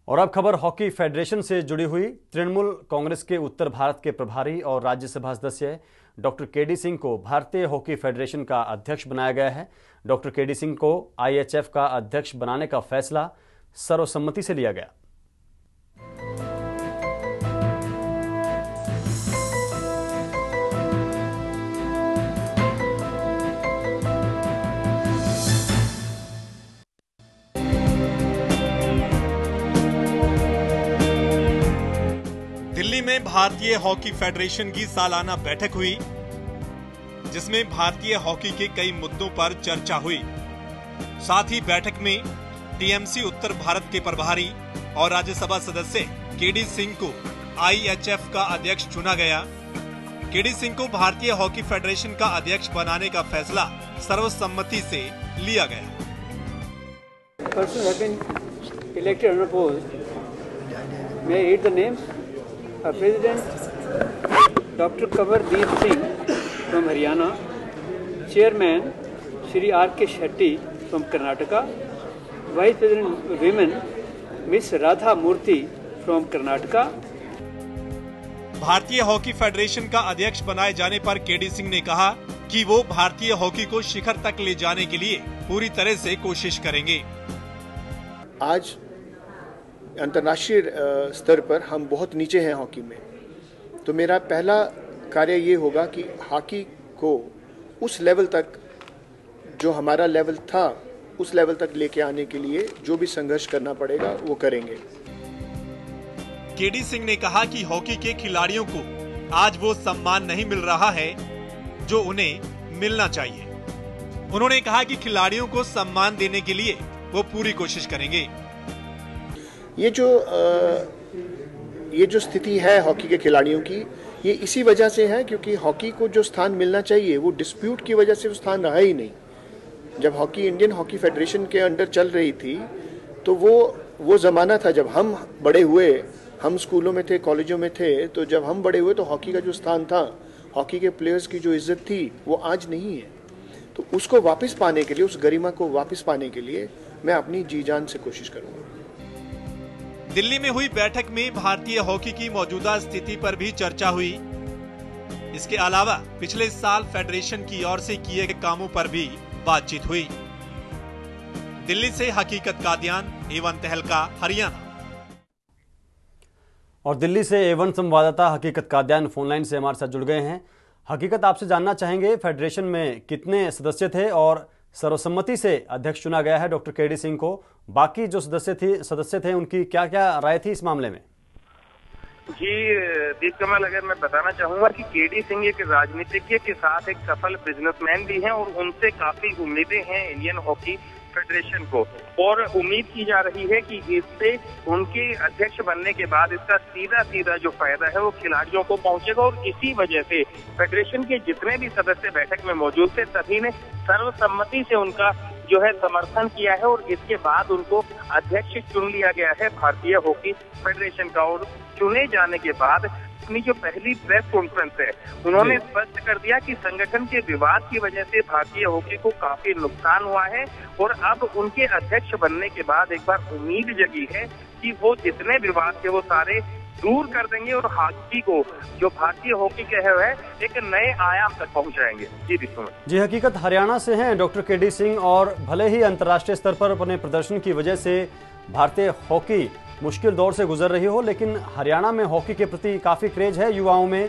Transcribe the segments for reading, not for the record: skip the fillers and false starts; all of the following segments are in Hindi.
और अब खबर हॉकी फेडरेशन से जुड़ी हुई। तृणमूल कांग्रेस के उत्तर भारत के प्रभारी और राज्यसभा सदस्य डॉक्टर केडी सिंह को भारतीय हॉकी फेडरेशन का अध्यक्ष बनाया गया है। डॉक्टर केडी सिंह को आईएचएफ का अध्यक्ष बनाने का फैसला सर्वसम्मति से लिया गया। दिल्ली में भारतीय हॉकी फेडरेशन की सालाना बैठक हुई, जिसमें भारतीय हॉकी के कई मुद्दों पर चर्चा हुई। साथ ही बैठक में टीएमसी उत्तर भारत के प्रभारी और राज्यसभा सदस्य केडी सिंह को आईएचएफ का अध्यक्ष चुना गया। केडी सिंह को भारतीय हॉकी फेडरेशन का अध्यक्ष बनाने का फैसला सर्वसम्मति से लिया गया। President Dr. Kavardeep Singh from Haryana, Chairman Shri R.K. Shetty from Karnataka, Vice President Women Miss Radha Murthy from Karnataka। भारतीय हॉकी फेडरेशन का अध्यक्ष बनाए जाने पर केडी सिंह ने कहा कि वो भारतीय हॉकी को शिखर तक ले जाने के लिए पूरी तरह से कोशिश करेंगे। आज अंतर्राष्ट्रीय स्तर पर हम बहुत नीचे हैं हॉकी में, तो मेरा पहला कार्य ये होगा कि हॉकी को उस लेवल तक, जो हमारा लेवल था, उस लेवल तक लेके आने के लिए जो भी संघर्ष करना पड़ेगा वो करेंगे। केडी सिंह ने कहा कि हॉकी के खिलाड़ियों को आज वो सम्मान नहीं मिल रहा है जो उन्हें मिलना चाहिए। उन्होंने कहा कि खिलाड़ियों को सम्मान देने के लिए वो पूरी कोशिश करेंगे। ये जो स्थिति है हॉकी के खिलाड़ियों की, ये इसी वजह से है क्योंकि हॉकी को जो स्थान मिलना चाहिए वो डिस्प्यूट की वजह से वो स्थान रहा ही नहीं। जब हॉकी इंडियन हॉकी फेडरेशन के अंडर चल रही थी तो वो ज़माना था जब हम बड़े हुए, हम स्कूलों में थे, कॉलेजों में थे, तो जब हम बड़े हुए तो हॉकी का जो स्थान था, हॉकी के प्लेयर्स की जो इज्जत थी वो आज नहीं है। तो उसको वापस पाने के लिए, उस गरिमा को वापस पाने के लिए मैं अपनी जी जान से कोशिश करूँगा। दिल्ली में हुई बैठक में भारतीय हॉकी की मौजूदा स्थिति पर भी चर्चा हुई। इसके अलावा पिछले साल फेडरेशन की ओर से किए गए कामों पर भी बातचीत हुई। दिल्ली से हकीकत कादियान, एवन तहलका, हरियाणा। और दिल्ली से एवन संवाददाता हकीकत कादियान फोनलाइन से हमारे साथ जुड़ गए हैं। हकीकत, आपसे जानना चाहेंगे फेडरेशन में कितने सदस्य थे और सर्वसम्मति से अध्यक्ष चुना गया है डॉक्टर केडी सिंह को। बाकी जो सदस्य थे उनकी क्या क्या राय थी इस मामले में? जी दीप कमल, अगर मैं बताना चाहूंगा कि केडी सिंह एक राजनीतिज्ञ के साथ एक सफल बिजनेसमैन भी हैं और उनसे काफी उम्मीदें हैं इंडियन हॉकी फेडरेशन को, और उम्मीद की जा रही है कि इससे उनके अध्यक्ष बनने के बाद इसका सीधा जो फायदा है वो खिलाड़ियों को पहुंचेगा। और इसी वजह से फेडरेशन के जितने भी सदस्य बैठक में मौजूद थे सभी ने सर्वसम्मति से उनका जो है समर्थन किया है और इसके बाद उनको अध्यक्ष चुन लिया गया है भारतीय हॉकी फेडरेशन का। और चुने जाने के बाद अपनी जो पहली प्रेस कॉन्फ्रेंस है उन्होंने स्पष्ट कर दिया कि संगठन के विवाद की वजह से भारतीय हॉकी को काफी नुकसान हुआ है और अब उनके अध्यक्ष बनने के बाद एक बार उम्मीद जगी है कि वो जितने विवाद थे वो सारे दूर कर देंगे और हॉकी को, जो भारतीय हॉकी के है, एक नए आयाम तक पहुंचाएंगे। जी हकीकत, हरियाणा से हैं डॉक्टर केडी सिंह, और भले ही अंतर्राष्ट्रीय स्तर पर अपने प्रदर्शन की वजह से भारतीय हॉकी मुश्किल दौर से गुजर रही हो, लेकिन हरियाणा में हॉकी के प्रति काफी क्रेज है युवाओं में।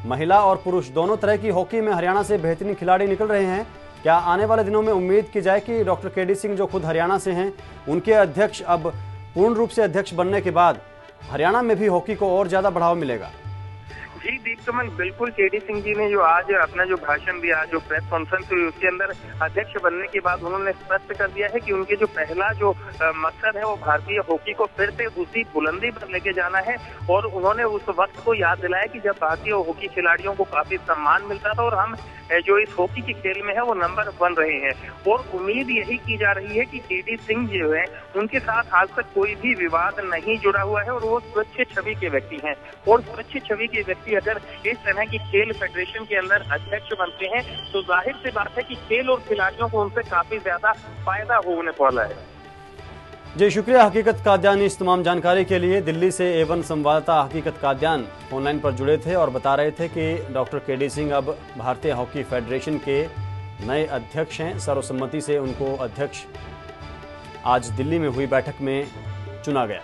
महिला और पुरुष दोनों तरह की हॉकी में हरियाणा से बेहतरीन खिलाड़ी निकल रहे हैं। क्या आने वाले दिनों में उम्मीद की जाए कि डॉक्टर केडी सिंह जो खुद हरियाणा से हैं, उनके अध्यक्ष अब पूर्ण रूप से अध्यक्ष बनने के बाद हरियाणा में भी हॉकी को और ज्यादा बढ़ावा मिलेगा? जी दीप कमल, बिल्कुल केडी सिंह जी ने जो आज अपना जो भाषण दिया, जो प्रेस कॉन्फ्रेंस हुई, उसके अंदर अध्यक्ष बनने के बाद उन्होंने स्पष्ट कर दिया है कि उनके जो पहला जो मकसद है वो भारतीय हॉकी को फिर से उसी बुलंदी पर लेके जाना है। और उन्होंने उस वक्त को याद दिलाया कि जब भारतीय हॉकी खिलाड़ियों को काफी सम्मान मिलता था और हम जो इस हॉकी के खेल में है वो नंबर 1 रहे हैं। और उम्मीद यही की जा रही है कि केडी सिंह जो है उनके साथ आज तक कोई भी विवाद नहीं जुड़ा हुआ है और वो स्वच्छ छवि के व्यक्ति हैं। और स्वच्छ छवि के व्यक्ति अगर इस तरह की खेल फेडरेशन के अंदर अध्यक्ष बनते हैं तो जाहिर सी बात है कि खेल और खिलाड़ियों को उनसे काफी ज्यादा फायदा होने वाला है। जी शुक्रिया हकीकत कादियान। इस तमाम जानकारी के लिए दिल्ली से A1 संवाददाता हकीकत कादियान ऑनलाइन पर जुड़े थे और बता रहे थे कि डॉक्टर केडी सिंह अब भारतीय हॉकी फेडरेशन के नए अध्यक्ष हैं। सर्वसम्मति से उनको अध्यक्ष आज दिल्ली में हुई बैठक में चुना गया।